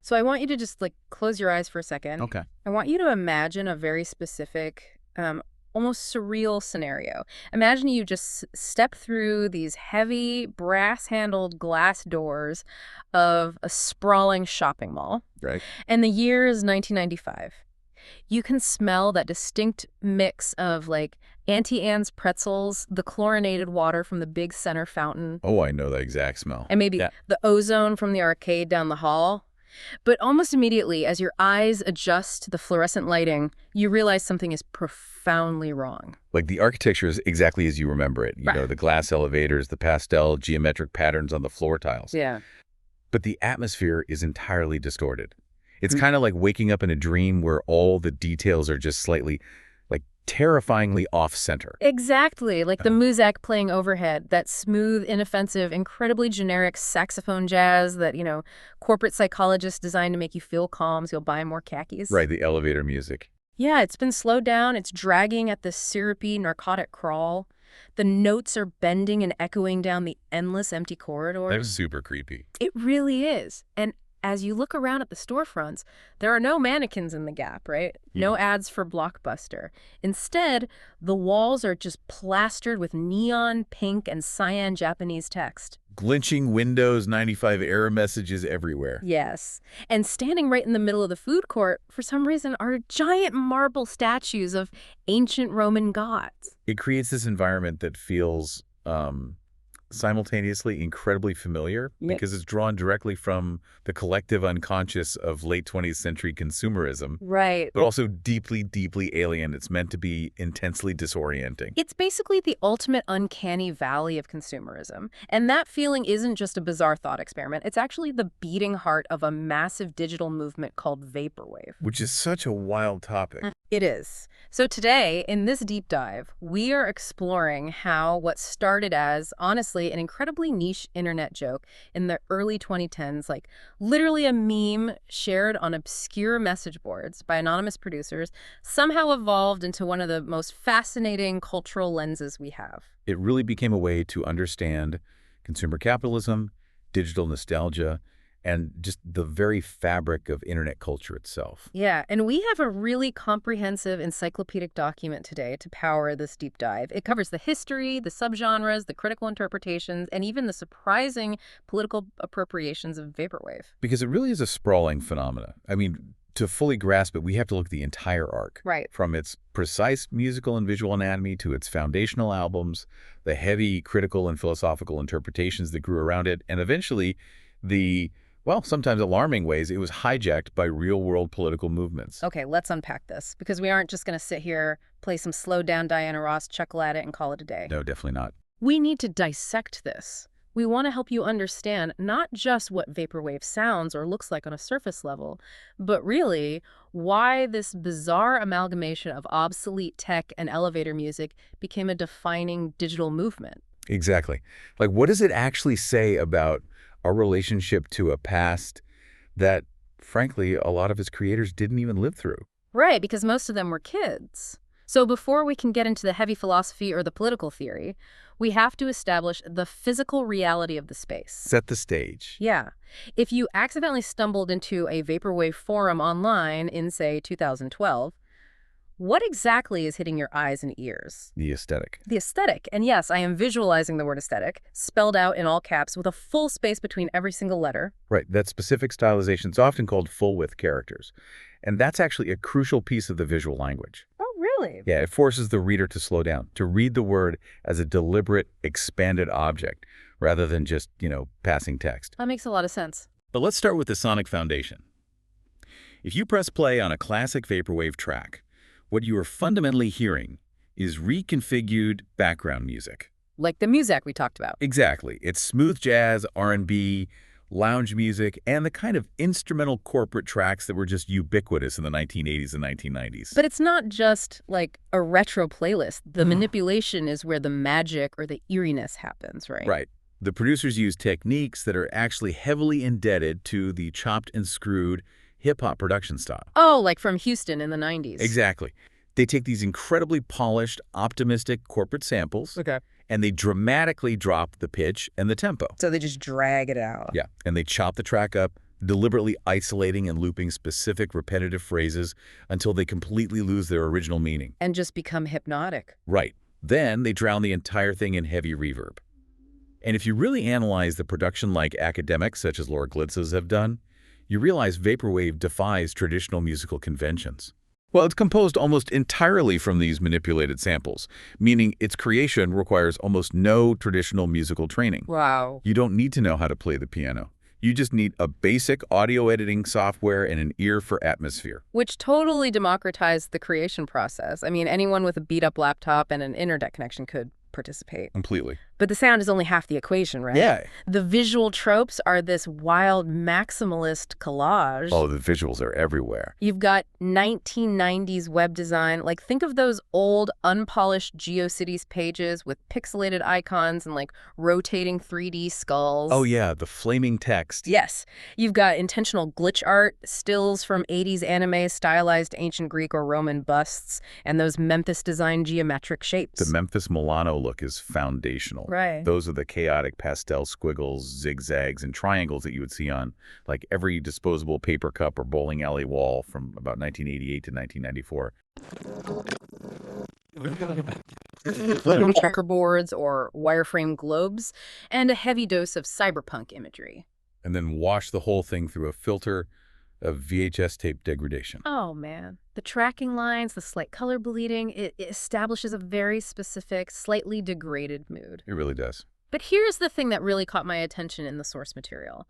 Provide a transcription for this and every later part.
So I want you to just like close your eyes for a second. Okay. I want you to imagine a very specific, almost surreal scenario. Imagine you just step through these heavy, brass-handled glass doors of a sprawling shopping mall, Right. and the year is 1995. You can smell that distinct mix of like Auntie Anne's pretzels, the chlorinated water from the big center fountain, Oh, I know that exact smell. and maybe Yeah. the ozone from the arcade down the hall. But almost immediately, as your eyes adjust to the fluorescent lighting, you realize something is profoundly wrong. Like the architecture is exactly as you remember it. You know, the glass elevators, the pastel geometric patterns on the floor tiles. Yeah. But the atmosphere is entirely distorted. It's kind of like waking up in a dream where all the details are just slightly, like, terrifyingly off-center. Exactly, like the muzak playing overhead, that smooth, inoffensive, incredibly generic saxophone jazz that, corporate psychologists designed to make you feel calm so you'll buy more khakis. Right, the elevator music. Yeah, it's been slowed down. It's dragging at this syrupy, narcotic crawl. The notes are bending and echoing down the endless empty corridors. That was super creepy. It really is. And as you look around at the storefronts, there are no mannequins in the Gap, right? No ads for Blockbuster. Instead, the walls are just plastered with neon, pink, and cyan Japanese text. Glinching Windows 95 error messages everywhere. Yes. And standing right in the middle of the food court, for some reason, are giant marble statues of ancient Roman gods. It creates this environment that feels simultaneously incredibly familiar because it's drawn directly from the collective unconscious of late 20th century consumerism. Right. But also deeply, deeply alien. It's meant to be intensely disorienting. It's basically the ultimate uncanny valley of consumerism. And that feeling isn't just a bizarre thought experiment. It's actually the beating heart of a massive digital movement called Vaporwave. Which is such a wild topic. It is. So today, in this deep dive, we are exploring how what started as, honestly, an incredibly niche internet joke in the early 2010s, like literally a meme shared on obscure message boards by anonymous producers, somehow evolved into one of the most fascinating cultural lenses we have. It really became a way to understand consumer capitalism, digital nostalgia, and just the very fabric of internet culture itself. Yeah, and we have a really comprehensive encyclopedic document today to power this deep dive. It covers the history, the subgenres, the critical interpretations, and even the surprising political appropriations of Vaporwave. Because it really is a sprawling phenomena. I mean, to fully grasp it, we have to look at the entire arc. Right. From its precise musical and visual anatomy to its foundational albums, the heavy critical and philosophical interpretations that grew around it, and eventually sometimes alarming ways, it was hijacked by real-world political movements. Okay, let's unpack this, because we aren't just going to sit here, play some slowed-down Diana Ross, chuckle at it, and call it a day. No, definitely not. We need to dissect this. We want to help you understand not just what Vaporwave sounds or looks like on a surface level, but really why this bizarre amalgamation of obsolete tech and elevator music became a defining digital movement. Exactly. Like, what does it actually say about our relationship to a past that, frankly, a lot of its creators didn't even live through? Right, because most of them were kids. So before we can get into the heavy philosophy or the political theory, we have to establish the physical reality of the space. Set the stage. Yeah. If you accidentally stumbled into a Vaporwave forum online in, say, 2012, what exactly is hitting your eyes and ears? The aesthetic. The aesthetic. And yes, I am visualizing the word aesthetic, spelled out in all caps with a full space between every single letter. Right. That specific stylization is often called full-width characters. And that's actually a crucial piece of the visual language. Oh, really? Yeah, it forces the reader to slow down, to read the word as a deliberate, expanded object, rather than just, passing text. That makes a lot of sense. But let's start with the sonic foundation. If you press play on a classic Vaporwave track, what you are fundamentally hearing is reconfigured background music. Like the muzak we talked about. Exactly. It's smooth jazz, R&B, lounge music, and the kind of instrumental corporate tracks that were just ubiquitous in the 1980s and 1990s. But it's not just like a retro playlist. The manipulation is where the magic or the eeriness happens, right? Right. The producers use techniques that are actually heavily indebted to the chopped and screwed hip-hop production style. Oh, like from Houston in the 90s. Exactly. They take these incredibly polished, optimistic corporate samples, and they dramatically drop the pitch and the tempo. So they just drag it out. Yeah, and they chop the track up, deliberately isolating and looping specific repetitive phrases until they completely lose their original meaning. And just become hypnotic. Right. Then they drown the entire thing in heavy reverb. And if you really analyze the production like academics such as Laura Glitzes have done, you realize Vaporwave defies traditional musical conventions. Well, it's composed almost entirely from these manipulated samples, meaning its creation requires almost no traditional musical training. Wow. You don't need to know how to play the piano. You just need a basic audio editing software and an ear for atmosphere. Which totally democratized the creation process. I mean, anyone with a beat-up laptop and an internet connection could participate. Completely. But the sound is only half the equation, right? Yeah. The visual tropes are this wild maximalist collage. Oh, the visuals are everywhere. You've got 1990s web design. Like, think of those old, unpolished GeoCities pages with pixelated icons and, like, rotating 3D skulls. Oh, yeah, the flaming text. Yes. You've got intentional glitch art, stills from 80s anime, stylized ancient Greek or Roman busts, and those Memphis-designed geometric shapes. The Memphis Milano look is foundational. Right. Those are the chaotic pastel squiggles, zigzags, and triangles that you would see on like every disposable paper cup or bowling alley wall from about 1988 to 1994. Checkerboards or wireframe globes, and a heavy dose of cyberpunk imagery. And then wash the whole thing through a filter of VHS tape degradation. Oh, man. The tracking lines, the slight color bleeding, it establishes a very specific, slightly degraded mood. It really does. But here's the thing that really caught my attention in the source material.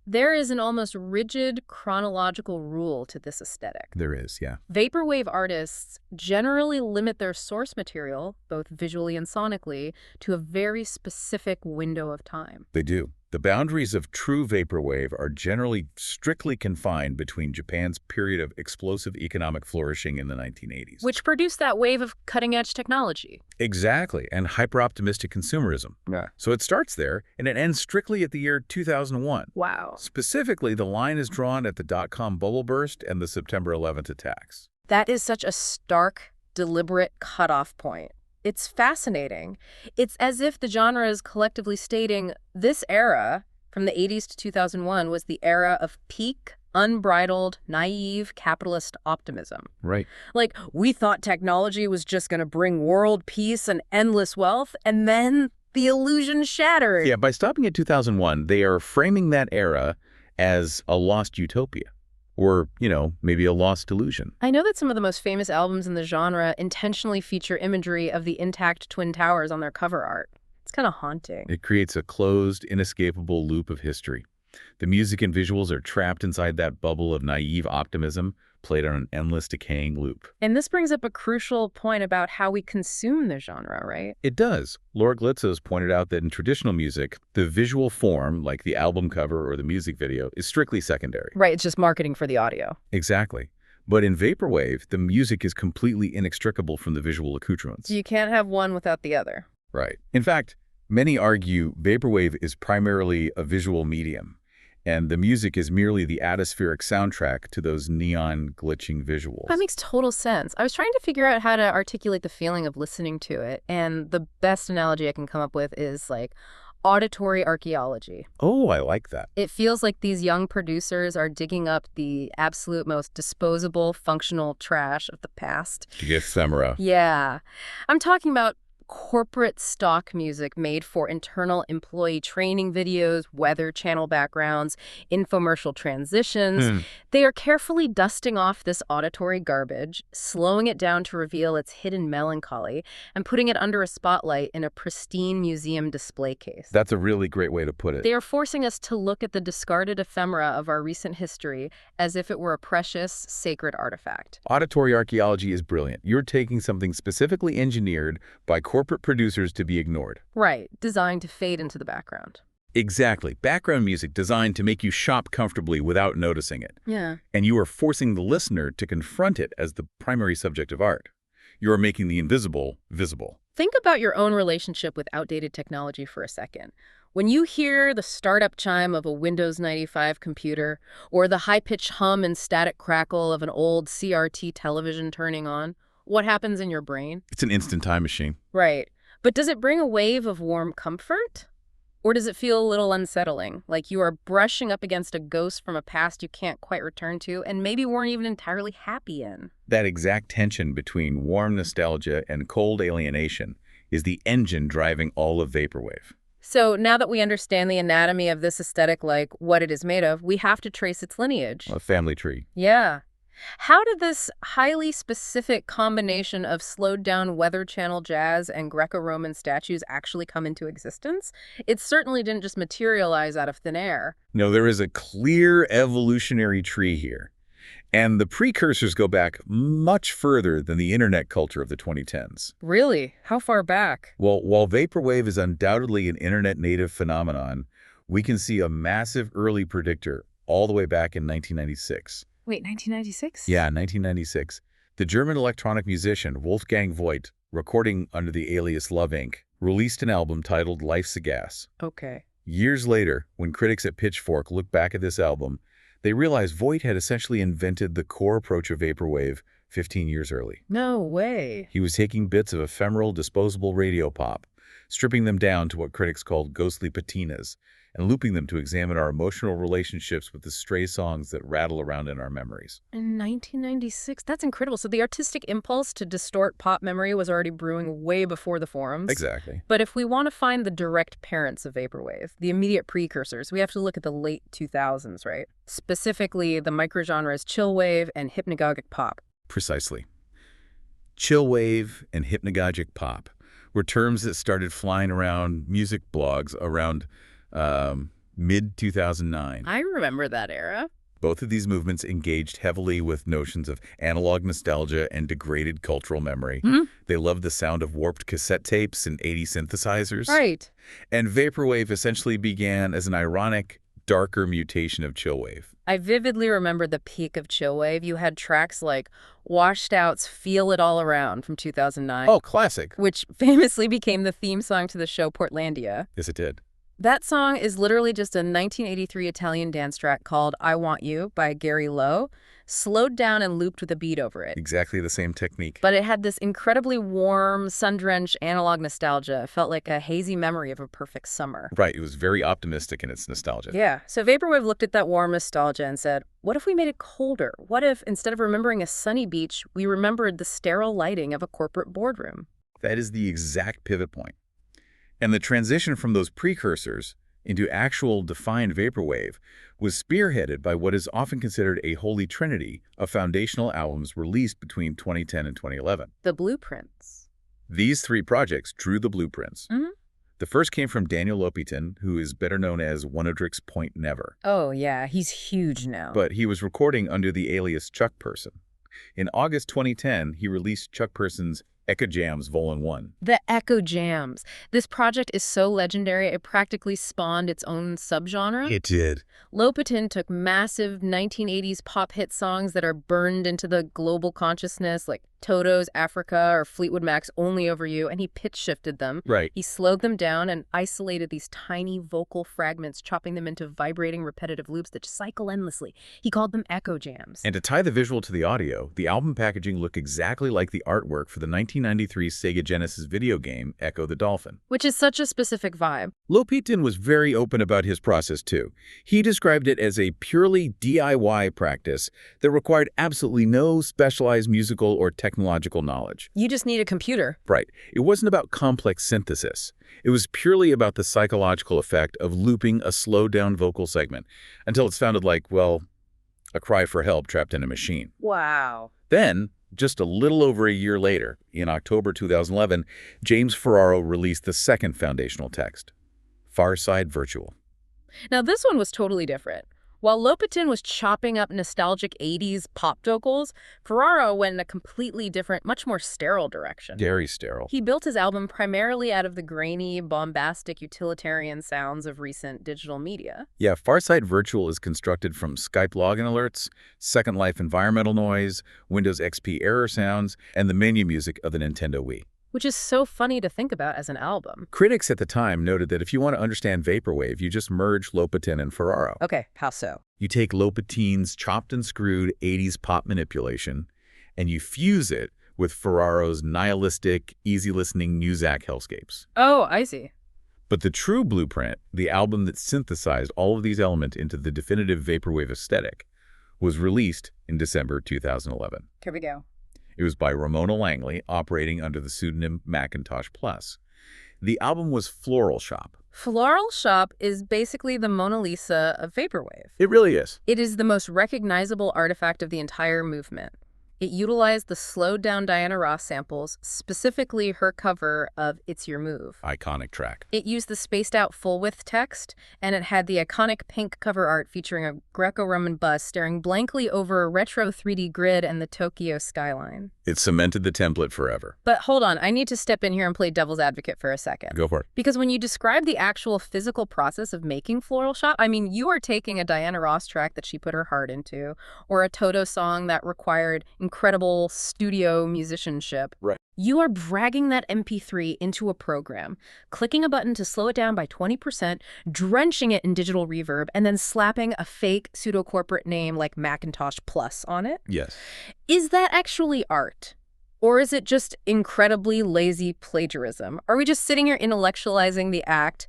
There is an almost rigid chronological rule to this aesthetic. There is, yeah. Vaporwave artists generally limit their source material, both visually and sonically, to a very specific window of time. They do. The boundaries of true vaporwave are generally strictly confined between Japan's period of explosive economic flourishing in the 1980s. Which produced that wave of cutting-edge technology. Exactly, and hyper-optimistic consumerism. Yeah. So it starts there, and it ends strictly at the year 2001. Wow. Specifically, the line is drawn at the dot-com bubble burst and the September 11th attacks. That is such a stark, deliberate cutoff point. It's fascinating. It's as if the genre is collectively stating this era, from the 80s to 2001, was the era of peak, unbridled, naive, capitalist optimism. Right. Like, we thought technology was just going to bring world peace and endless wealth, and then the illusion shattered. Yeah, by stopping at 2001, they are framing that era as a lost utopia. Or, maybe a lost illusion. I know that some of the most famous albums in the genre intentionally feature imagery of the intact Twin Towers on their cover art. It's kind of haunting. It creates a closed, inescapable loop of history. The music and visuals are trapped inside that bubble of naive optimism, played on an endless decaying loop. And this brings up a crucial point about how we consume the genre, right? It does. Laura Glitzes pointed out that in traditional music, the visual form, like the album cover or the music video, is strictly secondary. Right, it's just marketing for the audio. Exactly. But in Vaporwave, the music is completely inextricable from the visual accoutrements. You can't have one without the other. Right. In fact, many argue Vaporwave is primarily a visual medium, and the music is merely the atmospheric soundtrack to those neon glitching visuals. That makes total sense. I was trying to figure out how to articulate the feeling of listening to it, and the best analogy I can come up with is like auditory archaeology. Oh, I like that. It feels like these young producers are digging up the absolute most disposable, functional trash of the past. The ephemera. Yeah. I'm talking about corporate stock music made for internal employee training videos, weather channel backgrounds, infomercial transitions. They are carefully dusting off this auditory garbage, slowing it down to reveal its hidden melancholy, and putting it under a spotlight in a pristine museum display case. That's a really great way to put it. They are forcing us to look at the discarded ephemera of our recent history as if it were a precious, sacred artifact. Auditory archaeology is brilliant. You're taking something specifically engineered by corporate producers to be ignored. Right, designed to fade into the background. Exactly. Background music designed to make you shop comfortably without noticing it. Yeah. And you are forcing the listener to confront it as the primary subject of art. You are making the invisible visible. Think about your own relationship with outdated technology for a second. When you hear the startup chime of a Windows 95 computer, or the high-pitched hum and static crackle of an old CRT television turning on, what happens in your brain? It's an instant time machine. Right. But does it bring a wave of warm comfort? Or does it feel a little unsettling, like you are brushing up against a ghost from a past you can't quite return to and maybe weren't even entirely happy in? That exact tension between warm nostalgia and cold alienation is the engine driving all of Vaporwave. So now that we understand the anatomy of this aesthetic, like what it is made of, we have to trace its lineage. A family tree. Yeah. How did this highly specific combination of slowed down Weather Channel jazz and Greco-Roman statues actually come into existence? It certainly didn't just materialize out of thin air. No, there is a clear evolutionary tree here. And the precursors go back much further than the internet culture of the 2010s. Really? How far back? Well, while Vaporwave is undoubtedly an internet-native phenomenon, we can see a massive early predictor all the way back in 1996. Wait, 1996? Yeah, 1996. The German electronic musician Wolfgang Voigt, recording under the alias Love Inc., released an album titled Life's a Gas. Okay. Years later, when critics at Pitchfork look back at this album, they realize Voigt had essentially invented the core approach of Vaporwave 15 years early. No way. He was taking bits of ephemeral, disposable radio pop, stripping them down to what critics called ghostly patinas, and looping them to examine our emotional relationships with the stray songs that rattle around in our memories. In 1996? That's incredible. So the artistic impulse to distort pop memory was already brewing way before the forums. Exactly. But if we want to find the direct parents of Vaporwave, the immediate precursors, we have to look at the late 2000s, right? Specifically, the microgenres chillwave and hypnagogic pop. Precisely. Chillwave and hypnagogic pop were terms that started flying around music blogs around mid-2009. I remember that era. Both of these movements engaged heavily with notions of analog nostalgia and degraded cultural memory. They loved the sound of warped cassette tapes and 80 synthesizers. Right. And Vaporwave essentially began as an ironic, darker mutation of chillwave. I vividly remember the peak of chillwave. You had tracks like Washed Out's Feel It All Around from 2009. Oh, classic. Which famously became the theme song to the show Portlandia. Yes, it did. That song is literally just a 1983 Italian dance track called I Want You by Gary Lowe, slowed down and looped with a beat over it. Exactly the same technique. But it had this incredibly warm, sun-drenched analog nostalgia. It felt like a hazy memory of a perfect summer. Right, it was very optimistic in its nostalgia. Yeah, so Vaporwave looked at that warm nostalgia and said, what if we made it colder? What if, instead of remembering a sunny beach, we remembered the sterile lighting of a corporate boardroom? That is the exact pivot point. And the transition from those precursors into actual defined Vaporwave was spearheaded by what is often considered a holy trinity of foundational albums released between 2010 and 2011. The blueprints. These three projects drew the blueprints. The first came from Daniel Lopitan, who is better known as Onodrix Point Never. Oh, yeah, he's huge now. But he was recording under the alias Chuck Person. In August 2010, he released Chuck Person's Echo Jams Vol. 1. The Echo Jams. This project is so legendary, it practically spawned its own subgenre. It did. Lopitan took massive 1980s pop hit songs that are burned into the global consciousness, like Toto's Africa or Fleetwood Mac's Only Over You, and he pitch shifted them. Right. He slowed them down and isolated these tiny vocal fragments, chopping them into vibrating repetitive loops that cycle endlessly. He called them Echo Jams. And to tie the visual to the audio, the album packaging looked exactly like the artwork for the 1993 Sega Genesis video game Echo the Dolphin. Which is such a specific vibe. Lopitan was very open about his process too. He described it as a purely DIY practice that required absolutely no specialized musical or technological knowledge. You just need a computer. Right. It wasn't about complex synthesis. It was purely about the psychological effect of looping a slowed-down vocal segment until it sounded like, well, a cry for help trapped in a machine. Wow. Then, just a little over a year later, in October 2011, James Ferraro released the second foundational text, Far Side Virtual. Now, this one was totally different. While Lopitan was chopping up nostalgic 80s pop vocals, Ferraro went in a completely different, much more sterile direction. Very sterile. He built his album primarily out of the grainy, bombastic, utilitarian sounds of recent digital media. Yeah, Far Side Virtual is constructed from Skype login alerts, Second Life environmental noise, Windows XP error sounds, and the menu music of the Nintendo Wii. Which is so funny to think about as an album. Critics at the time noted that if you want to understand Vaporwave, you just merge Lopitan and Ferraro. Okay, how so? You take Lopitan's chopped and screwed 80s pop manipulation, and you fuse it with Ferraro's nihilistic, easy-listening Muzak hellscapes. Oh, I see. But the true blueprint, the album that synthesized all of these elements into the definitive vaporwave aesthetic, was released in December 2011. Here we go. It was by Ramona Langley, operating under the pseudonym Macintosh Plus. The album was Floral Shop. Floral Shop is basically the Mona Lisa of vaporwave. It really is. It is the most recognizable artifact of the entire movement. It utilized the slowed-down Diana Ross samples, specifically her cover of It's Your Move. Iconic track. It used the spaced-out full-width text, and it had the iconic pink cover art featuring a Greco-Roman bust staring blankly over a retro 3D grid and the Tokyo skyline. It cemented the template forever. But hold on, I need to step in here and play devil's advocate for a second. Go for it. Because when you describe the actual physical process of making Floral Shop, I mean, you are taking a Diana Ross track that she put her heart into, or a Toto song that required incredible studio musicianship. Right. You are dragging that MP3 into a program, clicking a button to slow it down by 20%, drenching it in digital reverb, and then slapping a fake pseudo-corporate name like Macintosh Plus on it. Yes. Is that actually art? Or is it just incredibly lazy plagiarism? Are we just sitting here intellectualizing the act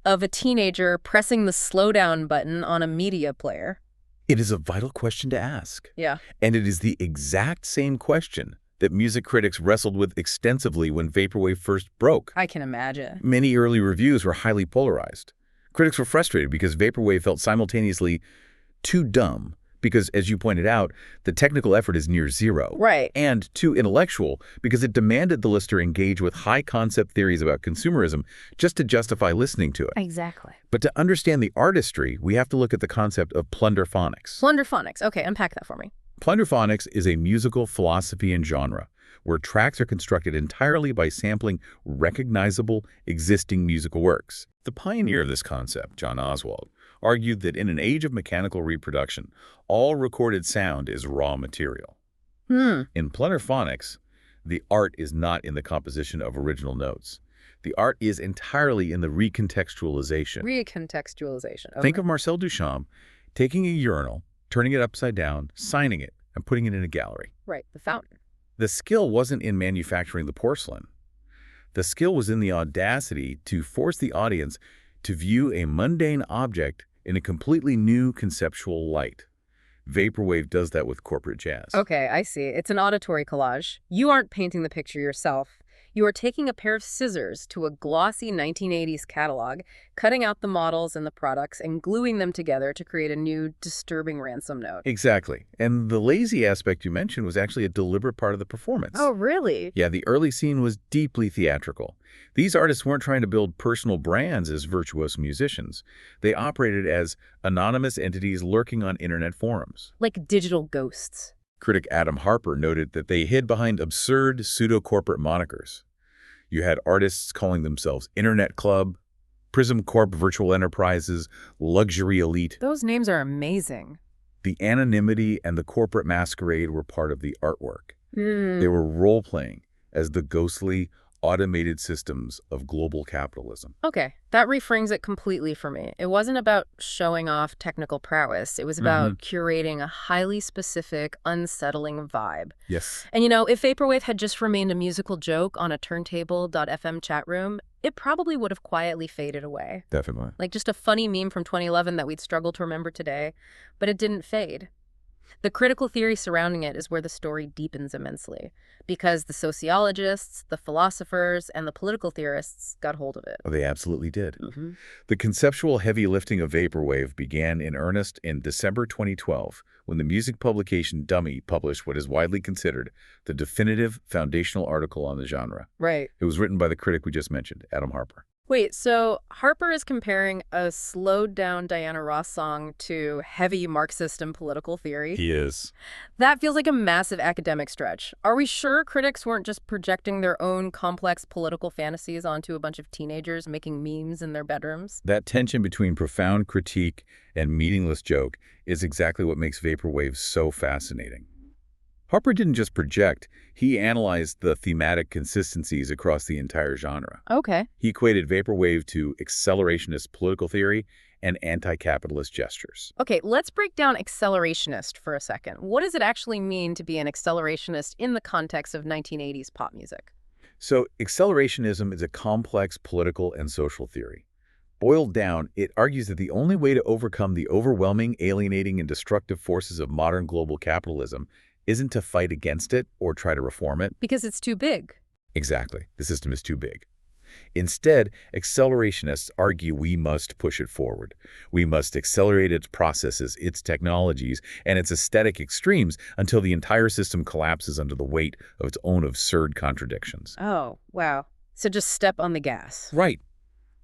of a teenager pressing the slow down button on a media player? It is a vital question to ask. Yeah. And it is the exact same question that music critics wrestled with extensively when vaporwave first broke. I can imagine. Many early reviews were highly polarized. Critics were frustrated because vaporwave felt simultaneously too dumb, because, as you pointed out, the technical effort is near zero. Right. And too intellectual, because it demanded the listener engage with high-concept theories about consumerism just to justify listening to it. Exactly. But to understand the artistry, we have to look at the concept of plunderphonics. Plunderphonics. Okay, unpack that for me. Plunderphonics is a musical philosophy and genre where tracks are constructed entirely by sampling recognizable, existing musical works. The pioneer of this concept, John Oswald, argued that in an age of mechanical reproduction, all recorded sound is raw material. In plunderphonics, the art is not in the composition of original notes. The art is entirely in the recontextualization. Recontextualization. Okay. Think of Marcel Duchamp taking a urinal, turning it upside down, signing it, and putting it in a gallery. Right, the fountain. The skill wasn't in manufacturing the porcelain. The skill was in the audacity to force the audience to view a mundane object in a completely new conceptual light. Vaporwave does that with corporate jazz. Okay, I see. It's an auditory collage. You aren't painting the picture yourself. You are taking a pair of scissors to a glossy 1980s catalog, cutting out the models and the products, and gluing them together to create a new, disturbing ransom note. Exactly. And the lazy aspect you mentioned was actually a deliberate part of the performance. Oh, really? Yeah, the early scene was deeply theatrical. These artists weren't trying to build personal brands as virtuoso musicians. They operated as anonymous entities lurking on internet forums. Like digital ghosts. Critic Adam Harper noted that they hid behind absurd pseudo-corporate monikers. You had artists calling themselves Internet Club, Prism Corp Virtual Enterprises, Luxury Elite. Those names are amazing. The anonymity and the corporate masquerade were part of the artwork. They were role-playing as the ghostly, automated systems of global capitalism. Okay, that reframes it completely for me. It wasn't about showing off technical prowess. It was about curating a highly specific, unsettling vibe. Yes. And you know, if Vaporwave had just remained a musical joke on a turntable.fm chat room, it probably would have quietly faded away. Definitely. Like just a funny meme from 2011 that we'd struggle to remember today. But it didn't fade. The critical theory surrounding it is where the story deepens immensely, because the sociologists, the philosophers, and the political theorists got hold of it. Oh, they absolutely did. The conceptual heavy lifting of Vaporwave began in earnest in December 2012, when the music publication Dummy published what is widely considered the definitive foundational article on the genre. Right. It was written by the critic we just mentioned, Adam Harper. Wait, so Harper is comparing a slowed-down Diana Ross song to heavy Marxist and political theory? He is. That feels like a massive academic stretch. Are we sure critics weren't just projecting their own complex political fantasies onto a bunch of teenagers making memes in their bedrooms? That tension between profound critique and meaningless joke is exactly what makes Vaporwave so fascinating. Harper didn't just project, he analyzed the thematic consistencies across the entire genre. Okay. He equated Vaporwave to accelerationist political theory and anti-capitalist gestures. Okay, let's break down accelerationist for a second. What does it actually mean to be an accelerationist in the context of 1980s pop music? So accelerationism is a complex political and social theory. Boiled down, it argues that the only way to overcome the overwhelming, alienating, and destructive forces of modern global capitalism isn't to fight against it or try to reform it. Because it's too big. Exactly. The system is too big. Instead, accelerationists argue we must push it forward. We must accelerate its processes, its technologies, and its aesthetic extremes until the entire system collapses under the weight of its own absurd contradictions. Oh, wow. So just step on the gas. Right.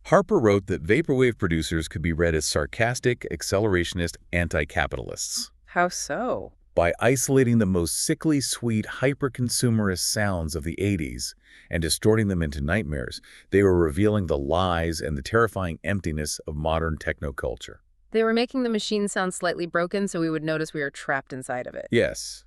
Harper wrote that Vaporwave producers could be read as sarcastic, accelerationist anti-capitalists. How so? By isolating the most sickly sweet, hyper-consumerist sounds of the 80s and distorting them into nightmares, they were revealing the lies and the terrifying emptiness of modern technoculture. They were making the machine sound slightly broken so we would notice we were trapped inside of it. Yes,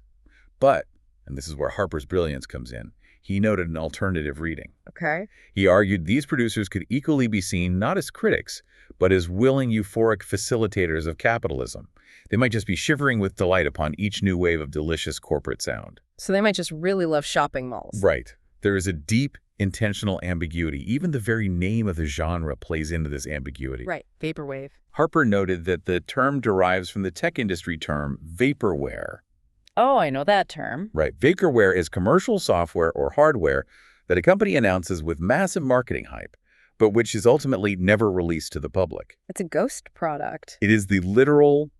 but, and this is where Harper's brilliance comes in, he noted an alternative reading. Okay. He argued these producers could equally be seen not as critics, but as willing, euphoric facilitators of capitalism. They might just be shivering with delight upon each new wave of delicious corporate sound. So they might just really love shopping malls. Right. There is a deep, intentional ambiguity. Even the very name of the genre plays into this ambiguity. Right. Vaporwave. Harper noted that the term derives from the tech industry term vaporware. Oh, I know that term. Right. Vaporware is commercial software or hardware that a company announces with massive marketing hype, but which is ultimately never released to the public. It's a ghost product. It is the literal,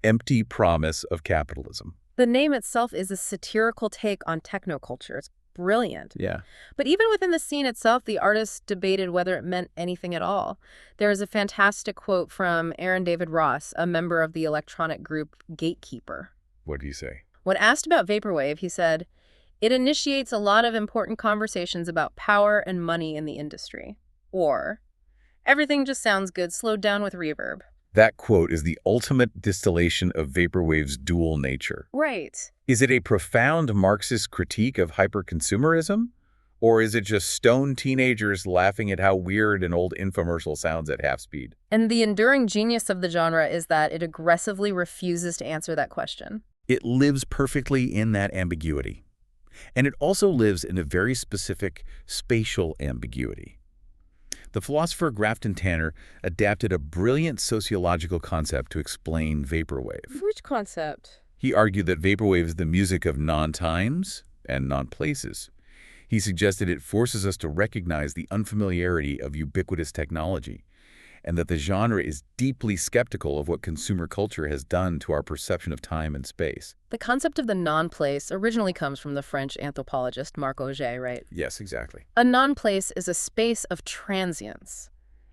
empty promise of capitalism. The name itself is a satirical take on technoculture. It's brilliant. Yeah. But even within the scene itself, the artists debated whether it meant anything at all. There is a fantastic quote from Aaron David Ross, a member of the electronic group Gatekeeper. What do you say? When asked about Vaporwave, he said, "It initiates a lot of important conversations about power and money in the industry." Or, "Everything just sounds good, slowed down with reverb." That quote is the ultimate distillation of Vaporwave's dual nature. Right. Is it a profound Marxist critique of hyperconsumerism? Or is it just stoned teenagers laughing at how weird an old infomercial sounds at half speed? And the enduring genius of the genre is that it aggressively refuses to answer that question. It lives perfectly in that ambiguity. And it also lives in a very specific spatial ambiguity. The philosopher Grafton Tanner adapted a brilliant sociological concept to explain vaporwave. Which concept? He argued that vaporwave is the music of non-times and non-places. He suggested it forces us to recognize the unfamiliarity of ubiquitous technology, and that the genre is deeply skeptical of what consumer culture has done to our perception of time and space. The concept of the non-place originally comes from the French anthropologist Marc Auger, right? Yes, exactly. A non-place is a space of transience.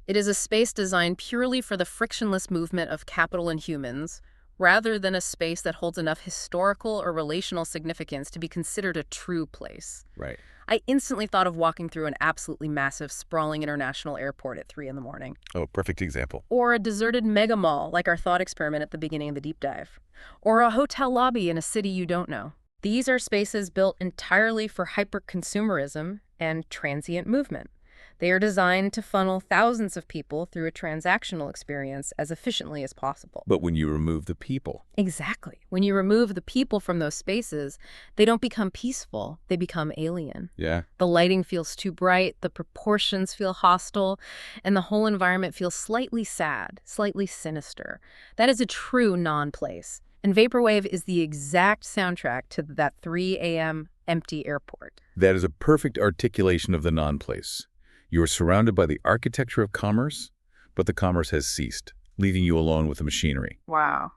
It is a space designed purely for the frictionless movement of capital and humans, rather than a space that holds enough historical or relational significance to be considered a true place. Right. I instantly thought of walking through an absolutely massive, sprawling international airport at 3 in the morning. Oh, perfect example. Or a deserted mega mall, like our thought experiment at the beginning of the deep dive. Or a hotel lobby in a city you don't know. These are spaces built entirely for hyper-consumerism and transient movement. They are designed to funnel thousands of people through a transactional experience as efficiently as possible. But when you remove the people. Exactly. When you remove the people from those spaces, they don't become peaceful, they become alien. Yeah. The lighting feels too bright, the proportions feel hostile, and the whole environment feels slightly sad, slightly sinister. That is a true non-place. And Vaporwave is the exact soundtrack to that 3 a.m. empty airport. That is a perfect articulation of the non-place. You are surrounded by the architecture of commerce, but the commerce has ceased, leaving you alone with the machinery. Wow.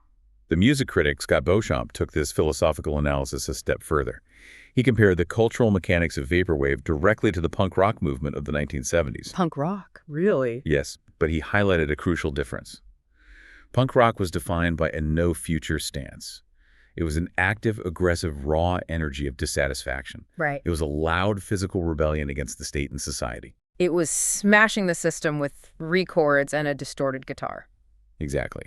The music critic Scott Beauchamp took this philosophical analysis a step further. He compared the cultural mechanics of vaporwave directly to the punk rock movement of the 1970s. Punk rock? Really? Yes, but he highlighted a crucial difference. Punk rock was defined by a no-future stance. It was an active, aggressive, raw energy of dissatisfaction. Right. It was a loud physical rebellion against the state and society. It was smashing the system with records and a distorted guitar. Exactly.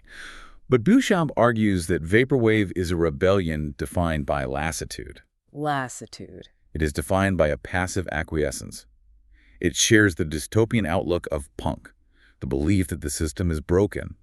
But Beauchamp argues that vaporwave is a rebellion defined by lassitude. Lassitude. It is defined by a passive acquiescence. It shares the dystopian outlook of punk, the belief that the system is broken.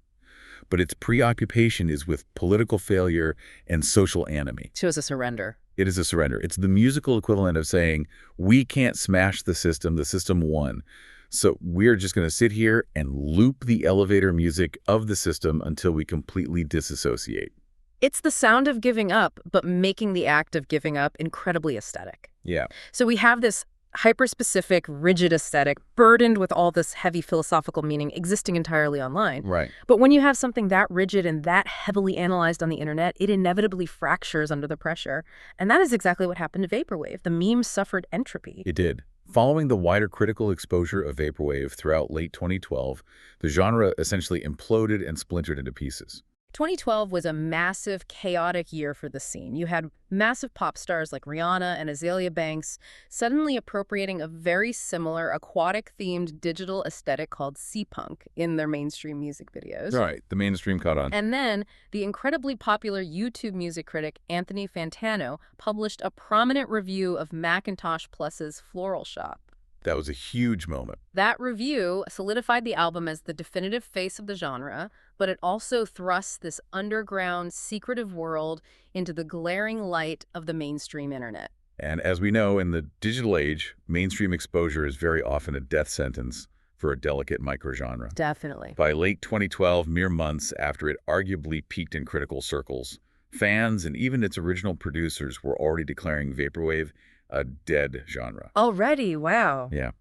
But its preoccupation is with political failure and social anomie. Shows a surrender. It is a surrender. It's the musical equivalent of saying, we can't smash the system won. So we're just going to sit here and loop the elevator music of the system until we completely disassociate. It's the sound of giving up, but making the act of giving up incredibly aesthetic. Yeah, So we have this hyper-specific, rigid aesthetic burdened with all this heavy philosophical meaning existing entirely online. right. But when you have something that rigid and that heavily analyzed on the internet, it inevitably fractures under the pressure. And that is exactly what happened to Vaporwave. The meme suffered entropy. It did. Following the wider critical exposure of Vaporwave throughout late 2012, the genre essentially imploded and splintered into pieces. 2012 was a massive, chaotic year for the scene. You had massive pop stars like Rihanna and Azalea Banks suddenly appropriating a very similar aquatic-themed digital aesthetic called sea-punk in their mainstream music videos. Right, the mainstream caught on. And then the incredibly popular YouTube music critic Anthony Fantano published a prominent review of Macintosh Plus's Floral Shop. That was a huge moment. That review solidified the album as the definitive face of the genre, but it also thrusts this underground, secretive world into the glaring light of the mainstream internet. And as we know, in the digital age, mainstream exposure is very often a death sentence for a delicate microgenre. Definitely. By late 2012, mere months after it arguably peaked in critical circles, fans and even its original producers were already declaring Vaporwave a dead genre. Already, wow. Yeah.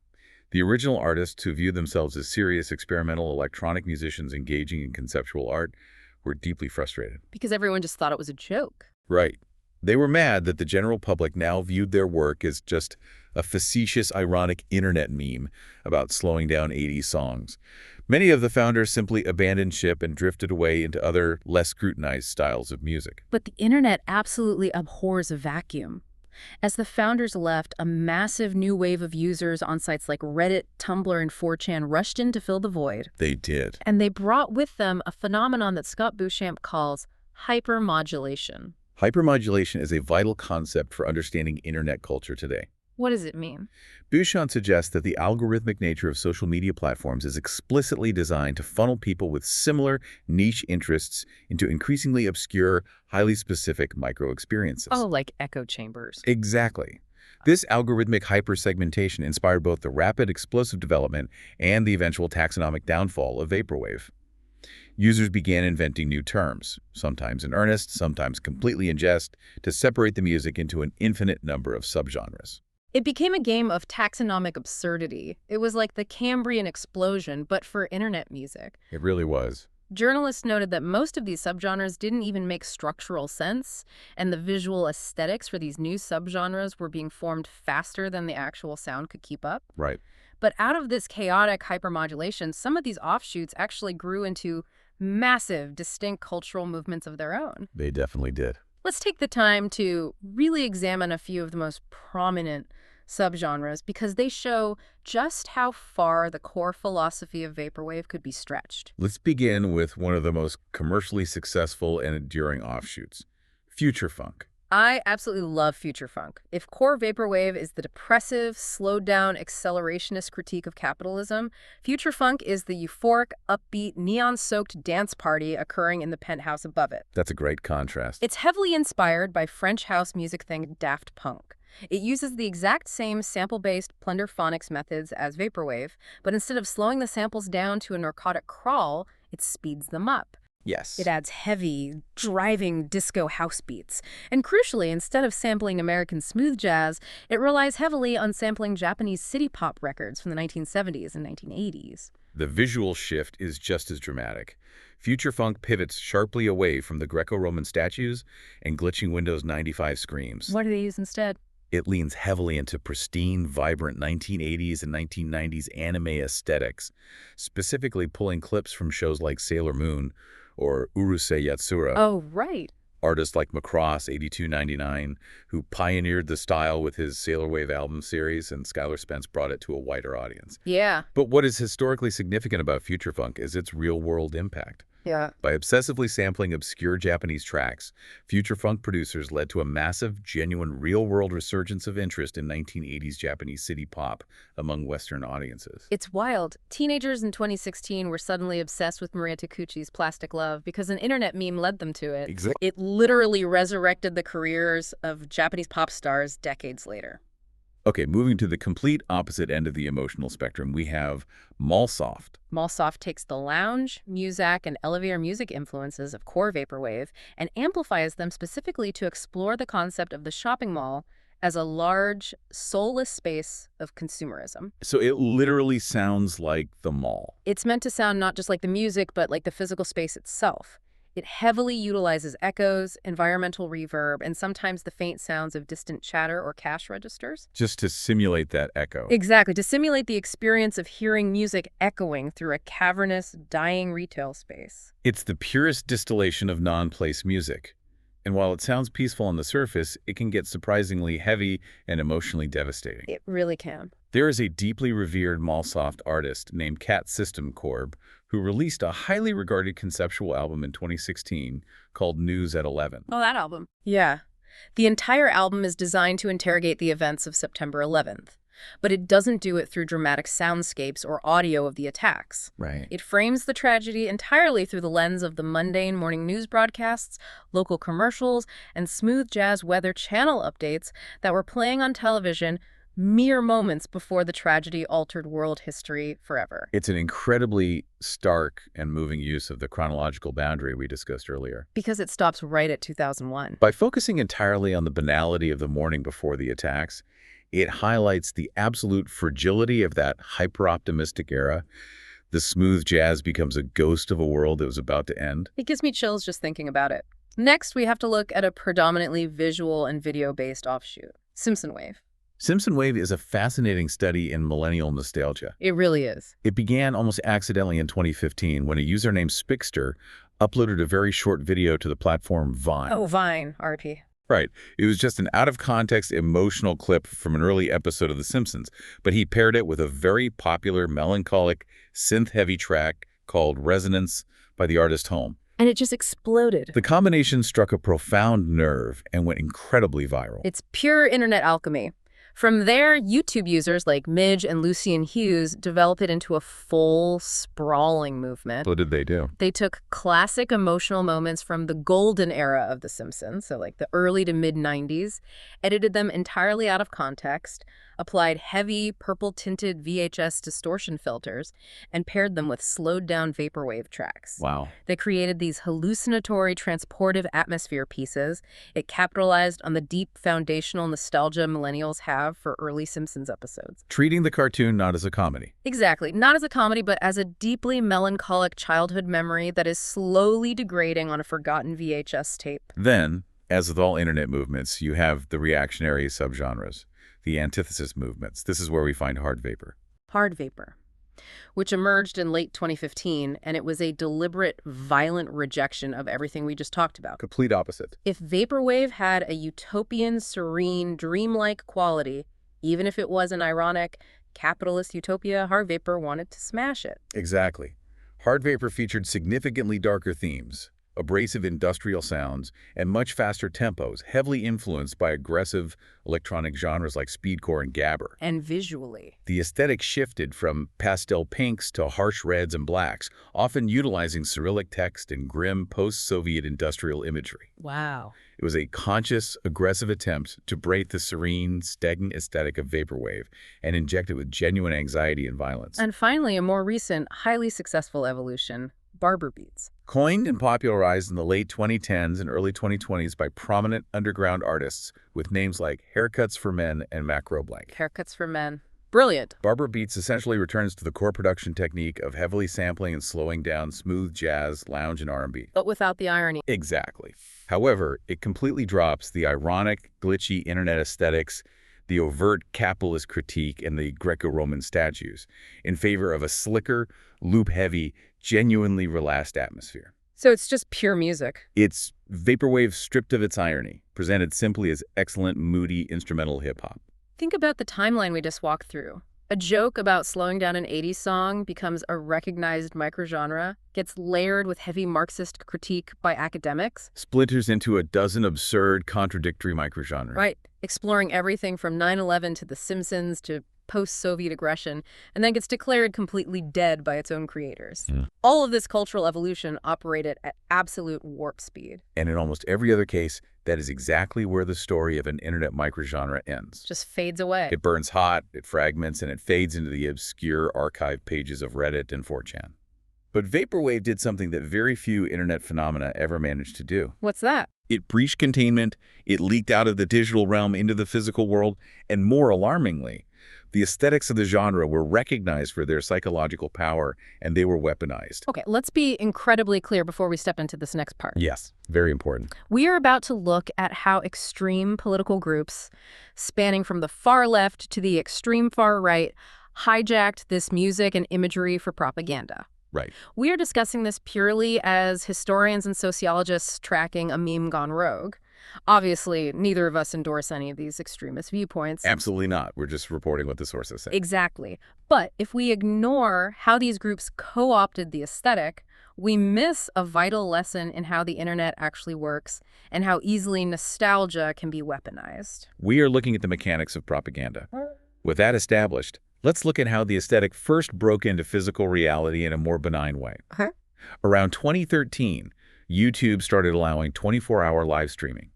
The original artists who viewed themselves as serious experimental electronic musicians engaging in conceptual art were deeply frustrated. Because everyone just thought it was a joke. Right. They were mad that the general public now viewed their work as just a facetious, ironic internet meme about slowing down 80s songs. Many of the founders simply abandoned ship and drifted away into other, less scrutinized styles of music. But the internet absolutely abhors a vacuum. As the founders left, a massive new wave of users on sites like Reddit, Tumblr, and 4chan rushed in to fill the void. They did. And they brought with them a phenomenon that Scott Beauchamp calls hypermodulation. Hypermodulation is a vital concept for understanding internet culture today. What does it mean? Beauchamp suggests that the algorithmic nature of social media platforms is explicitly designed to funnel people with similar niche interests into increasingly obscure, highly specific micro-experiences. Oh, like echo chambers. Exactly. This algorithmic hypersegmentation inspired both the rapid explosive development and the eventual taxonomic downfall of Vaporwave. Users began inventing new terms, sometimes in earnest, sometimes completely in jest, to separate the music into an infinite number of subgenres. It became a game of taxonomic absurdity. It was like the Cambrian explosion, but for internet music. It really was. Journalists noted that most of these subgenres didn't even make structural sense, and the visual aesthetics for these new subgenres were being formed faster than the actual sound could keep up. Right. But out of this chaotic hypermodulation, some of these offshoots actually grew into massive, distinct cultural movements of their own. They definitely did. Let's take the time to really examine a few of the most prominent subgenres because they show just how far the core philosophy of Vaporwave could be stretched. Let's begin with one of the most commercially successful and enduring offshoots, future funk. I absolutely love future funk. If core Vaporwave is the depressive, slowed-down, accelerationist critique of capitalism, future funk is the euphoric, upbeat, neon-soaked dance party occurring in the penthouse above it. That's a great contrast. It's heavily inspired by French house music thing Daft Punk. It uses the exact same sample-based plunderphonics methods as Vaporwave, but instead of slowing the samples down to a narcotic crawl, it speeds them up. Yes. It adds heavy, driving disco house beats. And crucially, instead of sampling American smooth jazz, it relies heavily on sampling Japanese city pop records from the 1970s and 1980s. The visual shift is just as dramatic. Future funk pivots sharply away from the Greco-Roman statues and glitching Windows 95 screams. What do they use instead? It leans heavily into pristine, vibrant 1980s and 1990s anime aesthetics, specifically pulling clips from shows like Sailor Moon or Urusei Yatsura. Oh, right. Artists like Macross 8299, who pioneered the style with his Sailor Wave album series, and Skylar Spence brought it to a wider audience. Yeah. But what is historically significant about future funk is its real-world impact. Yeah. By obsessively sampling obscure Japanese tracks, future funk producers led to a massive, genuine, real-world resurgence of interest in 1980s Japanese city pop among Western audiences. It's wild. Teenagers in 2016 were suddenly obsessed with Maria Takeuchi's Plastic Love because an internet meme led them to it. Exactly. It literally resurrected the careers of Japanese pop stars decades later. Okay, moving to the complete opposite end of the emotional spectrum, we have Mallsoft. Mallsoft takes the lounge, muzak, and elevator music influences of core vaporwave and amplifies them specifically to explore the concept of the shopping mall as a large, soulless space of consumerism. So it literally sounds like the mall. It's meant to sound not just like the music, but like the physical space itself. It heavily utilizes echoes, environmental reverb, and sometimes the faint sounds of distant chatter or cash registers. Just to simulate that echo. Exactly, to simulate the experience of hearing music echoing through a cavernous, dying retail space. It's the purest distillation of non-place music. And while it sounds peaceful on the surface, it can get surprisingly heavy and emotionally devastating. It really can. There is a deeply revered Mallsoft artist named Cat System Corp who released a highly regarded conceptual album in 2016 called News at 11. Oh, that album. Yeah. The entire album is designed to interrogate the events of September 11th, but it doesn't do it through dramatic soundscapes or audio of the attacks. Right. It frames the tragedy entirely through the lens of the mundane morning news broadcasts, local commercials, and smooth jazz weather channel updates that were playing on television mere moments before the tragedy altered world history forever. It's an incredibly stark and moving use of the chronological boundary we discussed earlier. Because it stops right at 2001. By focusing entirely on the banality of the morning before the attacks, it highlights the absolute fragility of that hyper-optimistic era. The smooth jazz becomes a ghost of a world that was about to end. It gives me chills just thinking about it. Next, we have to look at a predominantly visual and video-based offshoot, Simpson Wave. Simpson Wave is a fascinating study in millennial nostalgia. It really is. It began almost accidentally in 2015 when a user named Spixter uploaded a very short video to the platform Vine. Oh, Vine, RP. Right. It was just an out-of-context emotional clip from an early episode of The Simpsons, but he paired it with a very popular, melancholic, synth-heavy track called Resonance by the artist Home. And it just exploded. The combination struck a profound nerve and went incredibly viral. It's pure internet alchemy. From there, YouTube users like Midge and Lucian Hughes developed it into a full, sprawling movement. What did they do? They took classic emotional moments from the golden era of The Simpsons, so like the early to mid-90s, edited them entirely out of context, applied heavy, purple-tinted VHS distortion filters, and paired them with slowed-down vaporwave tracks. Wow. They created these hallucinatory, transportive atmosphere pieces. It capitalized on the deep foundational nostalgia millennials have for early Simpsons episodes. Treating the cartoon not as a comedy. Exactly. Not as a comedy, but as a deeply melancholic childhood memory that is slowly degrading on a forgotten VHS tape. Then, as with all internet movements, you have the reactionary subgenres, the antithesis movements. This is where we find hard vapor. Hard vapor, which emerged in late 2015, and it was a deliberate, violent rejection of everything we just talked about. Complete opposite. If vaporwave had a utopian, serene, dreamlike quality, even if it was an ironic, capitalist utopia, hard vapor wanted to smash it. Exactly. Hard vapor featured significantly darker themes, abrasive industrial sounds, and much faster tempos, heavily influenced by aggressive electronic genres like speedcore and gabber. And visually. The aesthetic shifted from pastel pinks to harsh reds and blacks, often utilizing Cyrillic text and grim post-Soviet industrial imagery. Wow. It was a conscious, aggressive attempt to break the serene, stagnant aesthetic of vaporwave and inject it with genuine anxiety and violence. And finally, a more recent, highly successful evolution, barber beats. Coined and popularized in the late 2010s and early 2020s by prominent underground artists with names like Haircuts for Men and Macro Blank. Haircuts for Men. Brilliant. Barber Beats essentially returns to the core production technique of heavily sampling and slowing down smooth jazz, lounge, and R&B. But without the irony. Exactly. However, it completely drops the ironic, glitchy internet aesthetics, the overt capitalist critique, and the Greco-Roman statues in favor of a slicker, loop-heavy, genuinely relaxed atmosphere. So it's just pure music. It's vaporwave stripped of its irony, presented simply as excellent, moody, instrumental hip-hop. Think about the timeline we just walked through. A joke about slowing down an 80s song becomes a recognized microgenre, gets layered with heavy Marxist critique by academics. Splinters into a dozen absurd, contradictory microgenres. Right. Exploring everything from 9/11 to The Simpsons to post-Soviet aggression, and then gets declared completely dead by its own creators. All of this cultural evolution operated at absolute warp speed. And in almost every other case, that is exactly where the story of an internet microgenre ends. Just fades away. It burns hot, it fragments, and it fades into the obscure archive pages of Reddit and 4chan. But Vaporwave did something that very few internet phenomena ever managed to do. What's that? It breached containment, it leaked out of the digital realm into the physical world, and more alarmingly, the aesthetics of the genre were recognized for their psychological power, and they were weaponized. Okay, let's be incredibly clear before we step into this next part. Yes, very important. We are about to look at how extreme political groups, spanning from the far left to the extreme far right, hijacked this music and imagery for propaganda. Right. We are discussing this purely as historians and sociologists tracking a meme gone rogue. Obviously, neither of us endorse any of these extremist viewpoints. Absolutely not. We're just reporting what the sources say. Exactly. But if we ignore how these groups co-opted the aesthetic, we miss a vital lesson in how the internet actually works and how easily nostalgia can be weaponized. We are looking at the mechanics of propaganda. With that established, let's look at how the aesthetic first broke into physical reality in a more benign way. Around 2013, YouTube started allowing 24-hour live streaming,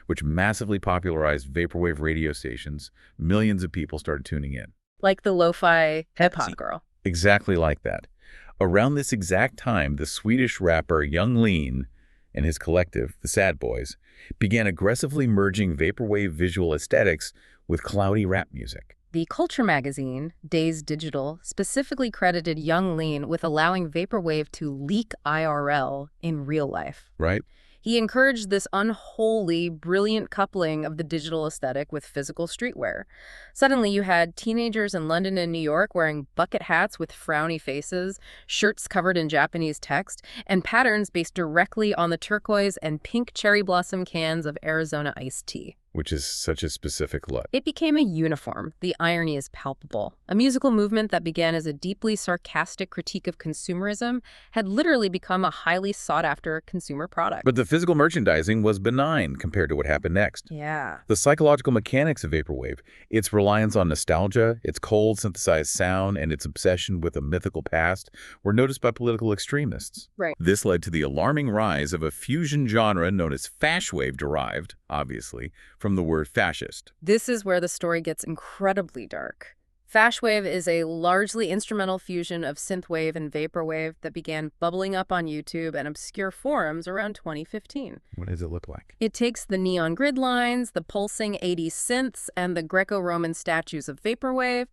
which massively popularized vaporwave radio stations. Millions of people started tuning in. Like the lo-fi hip-hop girl. Exactly like that. Around this exact time, the Swedish rapper Young Lean and his collective, the Sad Boys, began aggressively merging vaporwave visual aesthetics with cloudy rap music. The culture magazine, Days Digital, specifically credited Young Lean with allowing vaporwave to leak IRL in real life. Right? He encouraged this unholy, brilliant coupling of the digital aesthetic with physical streetwear. Suddenly, you had teenagers in London and New York wearing bucket hats with frowny faces, shirts covered in Japanese text, and patterns based directly on the turquoise and pink cherry blossom cans of Arizona iced tea. Which is such a specific look. It became a uniform. The irony is palpable. A musical movement that began as a deeply sarcastic critique of consumerism had literally become a highly sought-after consumer product. But the physical merchandising was benign compared to what happened next. Yeah. The psychological mechanics of vaporwave, its reliance on nostalgia, its cold synthesized sound, and its obsession with a mythical past were noticed by political extremists. Right. This led to the alarming rise of a fusion genre known as fashwave, derived, obviously, from the word fascist. This is where the story gets incredibly dark. Fashwave is a largely instrumental fusion of synthwave and vaporwave that began bubbling up on YouTube and obscure forums around 2015. What does it look like? It takes the neon grid lines, the pulsing 80s synths, and the Greco-Roman statues of vaporwave,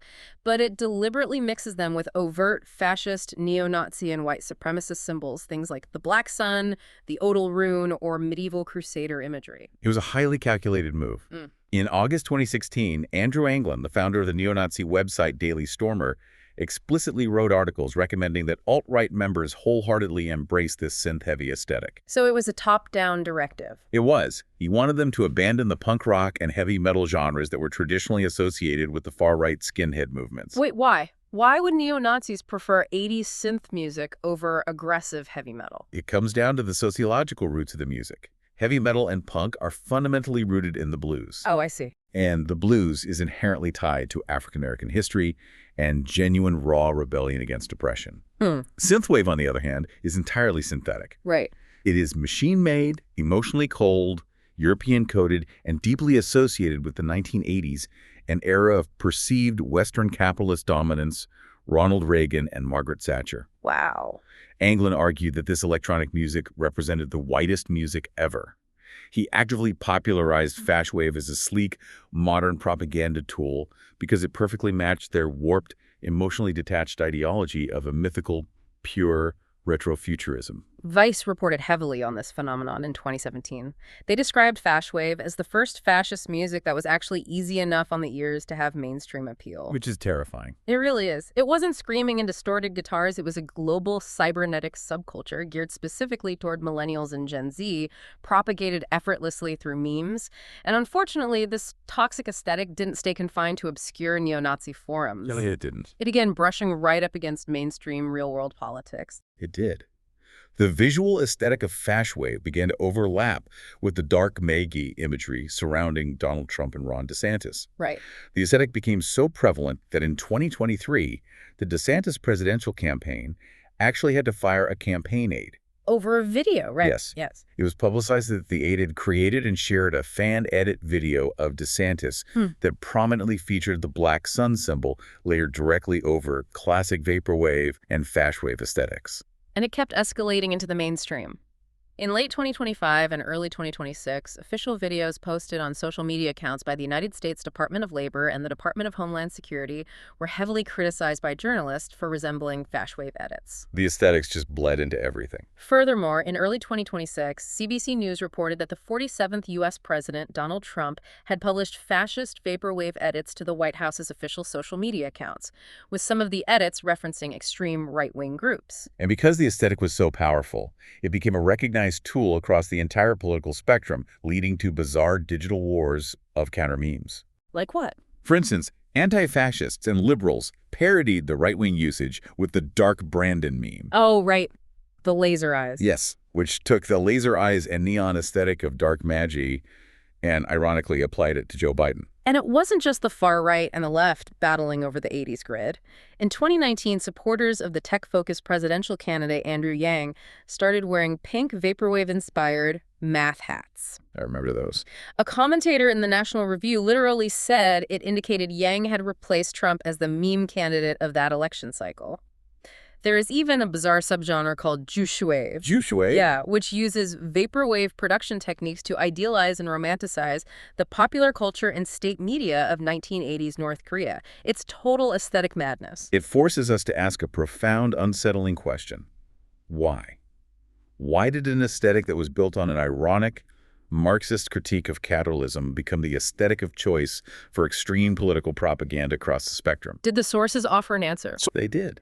but it deliberately mixes them with overt fascist, neo-Nazi, and white supremacist symbols, things like the Black Sun, the Odal Rune, or medieval crusader imagery. It was a highly calculated move. In August 2016, Andrew Anglin, the founder of the neo-Nazi website Daily Stormer, explicitly wrote articles recommending that alt-right members wholeheartedly embrace this synth-heavy aesthetic. So it was a top-down directive. It was. He wanted them to abandon the punk rock and heavy metal genres that were traditionally associated with the far-right skinhead movements. Wait, why? Why would neo-Nazis prefer 80s synth music over aggressive heavy metal? It comes down to the sociological roots of the music. Heavy metal and punk are fundamentally rooted in the blues. Oh, I see. And the blues is inherently tied to African-American history and genuine raw rebellion against oppression. Synthwave, on the other hand, is entirely synthetic. Right. It is machine-made, emotionally cold, European-coded, and deeply associated with the 1980s, an era of perceived Western capitalist dominance, Ronald Reagan and Margaret Thatcher. Wow. Anglin argued that this electronic music represented the whitest music ever. He actively popularized fashwave as a sleek, modern propaganda tool because it perfectly matched their warped, emotionally detached ideology of a mythical, pure retrofuturism. Vice reported heavily on this phenomenon in 2017. They described Fashwave as the first fascist music that was actually easy enough on the ears to have mainstream appeal. Which is terrifying. It really is. It wasn't screaming and distorted guitars. It was a global cybernetic subculture geared specifically toward millennials and Gen Z, propagated effortlessly through memes. And unfortunately, this toxic aesthetic didn't stay confined to obscure neo-Nazi forums. No, it didn't. It began brushing right up against mainstream real-world politics. It did. The visual aesthetic of Fashwave began to overlap with the dark Maggie imagery surrounding Donald Trump and Ron DeSantis. Right. The aesthetic became so prevalent that in 2023, the DeSantis presidential campaign actually had to fire a campaign aid. Over a video, right? Yes. It was publicized that the aide had created and shared a fan-edit video of DeSantis that prominently featured the black sun symbol layered directly over classic Vaporwave and Fashwave aesthetics. And it kept escalating into the mainstream. In late 2025 and early 2026, official videos posted on social media accounts by the United States Department of Labor and the Department of Homeland Security were heavily criticized by journalists for resembling Fashwave edits. The aesthetics just bled into everything. Furthermore, in early 2026, CBC News reported that the 47th U.S. President, Donald Trump, had published fascist Vaporwave edits to the White House's official social media accounts, with some of the edits referencing extreme right-wing groups. And because the aesthetic was so powerful, it became a recognized tool across the entire political spectrum, leading to bizarre digital wars of counter-memes. Like what? For instance, anti-fascists and liberals parodied the right-wing usage with the Dark Brandon meme. Oh, right. The laser eyes. Yes, which took the laser eyes and neon aesthetic of dark magie and ironically applied it to Joe Biden. And it wasn't just the far right and the left battling over the 80s grid. In 2019, supporters of the tech-focused presidential candidate Andrew Yang started wearing pink Vaporwave-inspired math hats. I remember those. A commentator in the National Review literally said it indicated Yang had replaced Trump as the meme candidate of that election cycle. There is even a bizarre subgenre called juicewave. Juicewave? Yeah, which uses vaporwave production techniques to idealize and romanticize the popular culture and state media of 1980s North Korea. It's total aesthetic madness. It forces us to ask a profound, unsettling question. Why? Why did an aesthetic that was built on an ironic, Marxist critique of capitalism become the aesthetic of choice for extreme political propaganda across the spectrum? Did the sources offer an answer? They did.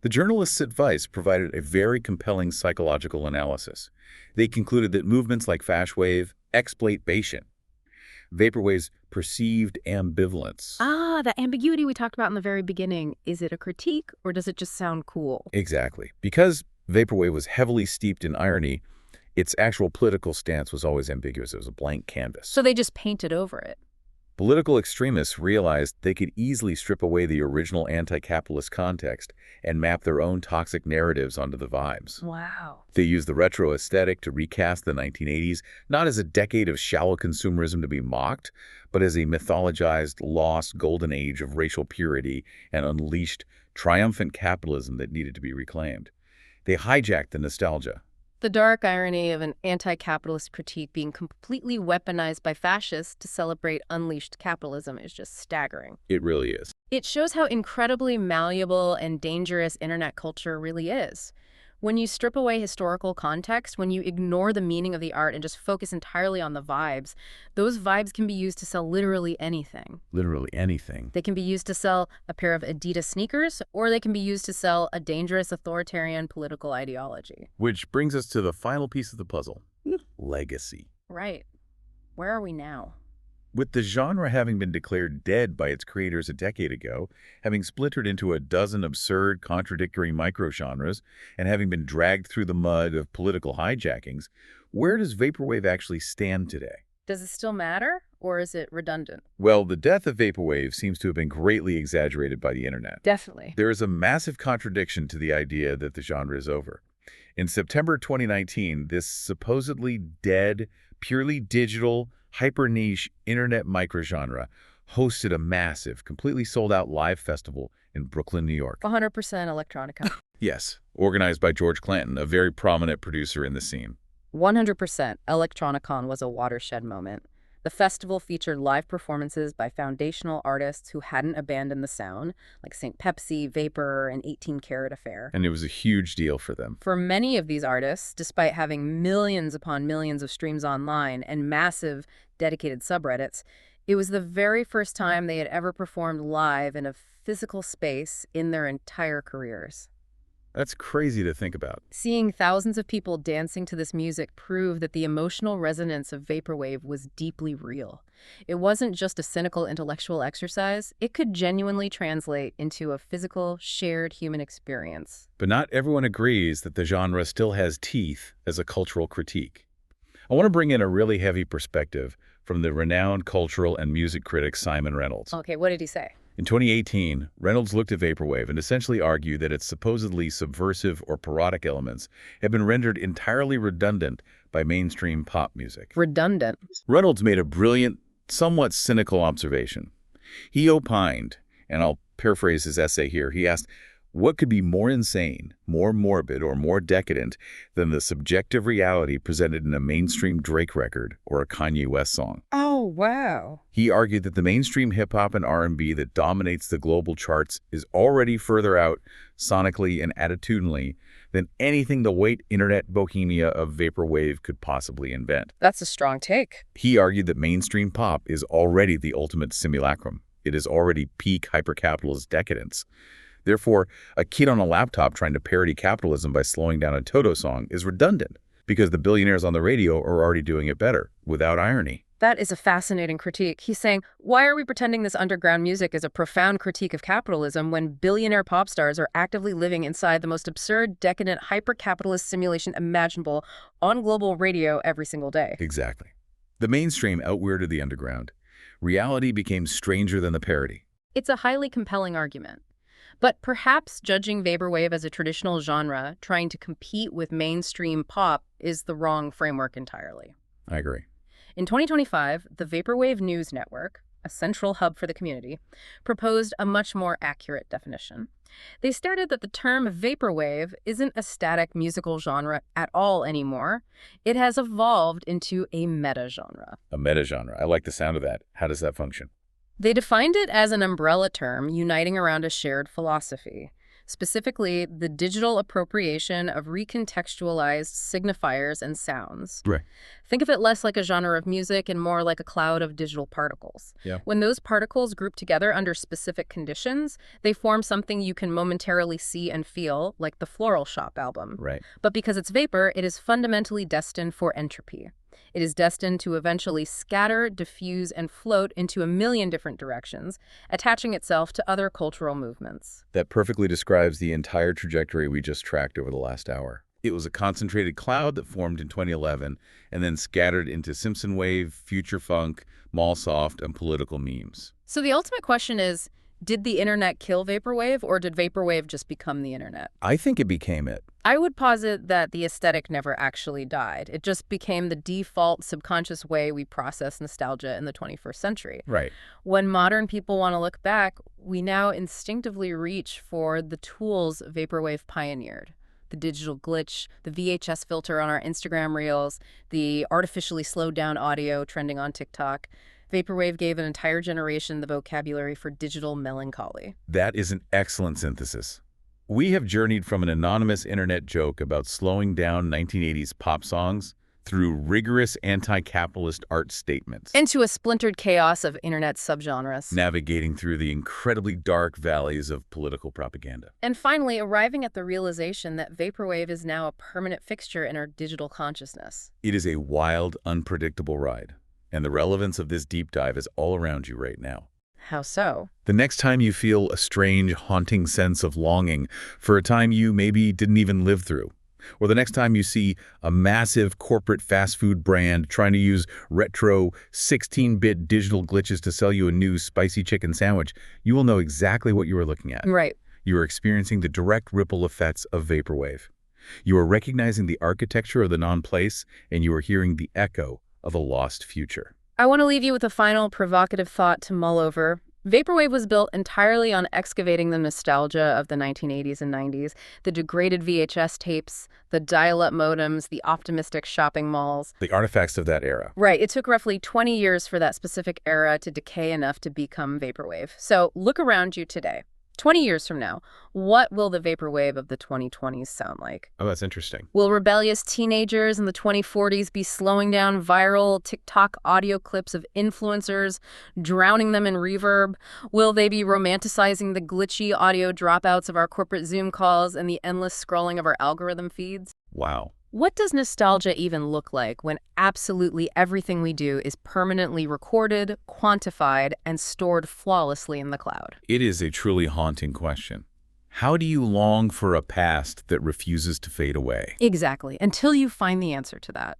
The journalists at Vice provided a very compelling psychological analysis. They concluded that movements like Fashwave exploit Vaporwave's perceived ambivalence. Ah, the ambiguity we talked about in the very beginning. Is it a critique or does it just sound cool? Exactly. Because Vaporwave was heavily steeped in irony, its actual political stance was always ambiguous. It was a blank canvas. So they just painted over it. Political extremists realized they could easily strip away the original anti-capitalist context and map their own toxic narratives onto the vibes. Wow. They used the retro aesthetic to recast the 1980s, not as a decade of shallow consumerism to be mocked, but as a mythologized, lost golden age of racial purity and unleashed, triumphant capitalism that needed to be reclaimed. They hijacked the nostalgia. The dark irony of an anti-capitalist critique being completely weaponized by fascists to celebrate unleashed capitalism is just staggering. It really is. It shows how incredibly malleable and dangerous internet culture really is. When you strip away historical context, when you ignore the meaning of the art and just focus entirely on the vibes, those vibes can be used to sell literally anything. Literally anything. They can be used to sell a pair of Adidas sneakers, or they can be used to sell a dangerous authoritarian political ideology. Which brings us to the final piece of the puzzle. Legacy. Right. Where are we now? With the genre having been declared dead by its creators a decade ago, having splintered into a dozen absurd, contradictory microgenres, and having been dragged through the mud of political hijackings, where does Vaporwave actually stand today? Does it still matter, or is it redundant? Well, the death of Vaporwave seems to have been greatly exaggerated by the internet. Definitely. There is a massive contradiction to the idea that the genre is over. In September 2019, this supposedly dead, purely digital, hyper-niche internet microgenre hosted a massive, completely sold-out live festival in Brooklyn, New York. 100% electronica. Yes, organized by George Clanton, a very prominent producer in the scene. 100% Electronicon was a watershed moment. The festival featured live performances by foundational artists who hadn't abandoned the sound, like St. Pepsi, Vapor, and 18 Karat Affair. And it was a huge deal for them. For many of these artists, despite having millions upon millions of streams online and massive dedicated subreddits, it was the very first time they had ever performed live in a physical space in their entire careers. That's crazy to think about. Seeing thousands of people dancing to this music proved that the emotional resonance of Vaporwave was deeply real. It wasn't just a cynical intellectual exercise, it could genuinely translate into a physical, shared human experience. But not everyone agrees that the genre still has teeth as a cultural critique. I want to bring in a really heavy perspective from the renowned cultural and music critic Simon Reynolds. Okay, what did he say? In 2018, Reynolds looked at Vaporwave and essentially argued that its supposedly subversive or parodic elements have been rendered entirely redundant by mainstream pop music. Redundant. Reynolds made a brilliant, somewhat cynical observation. He opined, and I'll paraphrase his essay here, he asked, what could be more insane, more morbid, or more decadent than the subjective reality presented in a mainstream Drake record or a Kanye West song? Oh, wow. He argued that the mainstream hip-hop and R&B that dominates the global charts is already further out, sonically and attitudinally, than anything the white internet bohemia of Vaporwave could possibly invent. That's a strong take. He argued that mainstream pop is already the ultimate simulacrum. It is already peak hypercapitalist decadence. Therefore, a kid on a laptop trying to parody capitalism by slowing down a Toto song is redundant because the billionaires on the radio are already doing it better, without irony. That is a fascinating critique. He's saying, why are we pretending this underground music is a profound critique of capitalism when billionaire pop stars are actively living inside the most absurd, decadent, hyper-capitalist simulation imaginable on global radio every single day? Exactly. The mainstream outweirded the underground. Reality became stranger than the parody. It's a highly compelling argument. But perhaps judging Vaporwave as a traditional genre, trying to compete with mainstream pop, is the wrong framework entirely. I agree. In 2025, the Vaporwave News Network, a central hub for the community, proposed a much more accurate definition. They stated that the term Vaporwave isn't a static musical genre at all anymore. It has evolved into a meta-genre. A meta-genre. I like the sound of that. How does that function? They defined it as an umbrella term uniting around a shared philosophy, specifically the digital appropriation of recontextualized signifiers and sounds. Right. Think of it less like a genre of music and more like a cloud of digital particles. Yeah. When those particles group together under specific conditions, they form something you can momentarily see and feel, like the Floral Shop album. Right. But because it's vapor, it is fundamentally destined for entropy. It is destined to eventually scatter, diffuse, and float into a million different directions, attaching itself to other cultural movements. That perfectly describes the entire trajectory we just tracked over the last hour. It was a concentrated cloud that formed in 2011 and then scattered into Simpson wave, future funk, mall soft, and political memes. So the ultimate question is, did the internet kill Vaporwave, or did Vaporwave just become the internet? I think it became it. I would posit that the aesthetic never actually died. It just became the default subconscious way we process nostalgia in the 21st century. Right. When modern people want to look back, we now instinctively reach for the tools Vaporwave pioneered. The digital glitch, the VHS filter on our Instagram reels, the artificially slowed down audio trending on TikTok. Vaporwave gave an entire generation the vocabulary for digital melancholy. That is an excellent synthesis. We have journeyed from an anonymous internet joke about slowing down 1980s pop songs through rigorous anti-capitalist art statements, Into a splintered chaos of internet subgenres. navigating through the incredibly dark valleys of political propaganda. And finally, arriving at the realization that Vaporwave is now a permanent fixture in our digital consciousness. It is a wild, unpredictable ride, and the relevance of this deep dive is all around you right now. How so? The next time you feel a strange, haunting sense of longing for a time you maybe didn't even live through, or the next time you see a massive corporate fast food brand trying to use retro 16-bit digital glitches to sell you a new spicy chicken sandwich, you will know exactly what you are looking at. Right. You are experiencing the direct ripple effects of Vaporwave. You are recognizing the architecture of the non-place, and you are hearing the echo of a lost future. I want to leave you with a final provocative thought to mull over. Vaporwave was built entirely on excavating the nostalgia of the 1980s and 90s, the degraded VHS tapes, the dial-up modems, the optimistic shopping malls. The artifacts of that era. Right, it took roughly 20 years for that specific era to decay enough to become Vaporwave. So look around you today. 20 years from now, what will the Vaporwave of the 2020s sound like? Oh, that's interesting. Will rebellious teenagers in the 2040s be slowing down viral TikTok audio clips of influencers, drowning them in reverb? Will they be romanticizing the glitchy audio dropouts of our corporate Zoom calls and the endless scrolling of our algorithm feeds? Wow. What does nostalgia even look like when absolutely everything we do is permanently recorded, quantified, and stored flawlessly in the cloud? It is a truly haunting question. How do you long for a past that refuses to fade away? Exactly, until you find the answer to that.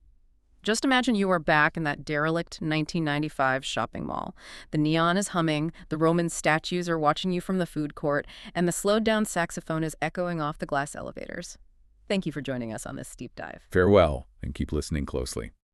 Just imagine you are back in that derelict 1995 shopping mall. The neon is humming, the Roman statues are watching you from the food court, and the slowed-down saxophone is echoing off the glass elevators. Thank you for joining us on this deep dive. Farewell, and keep listening closely.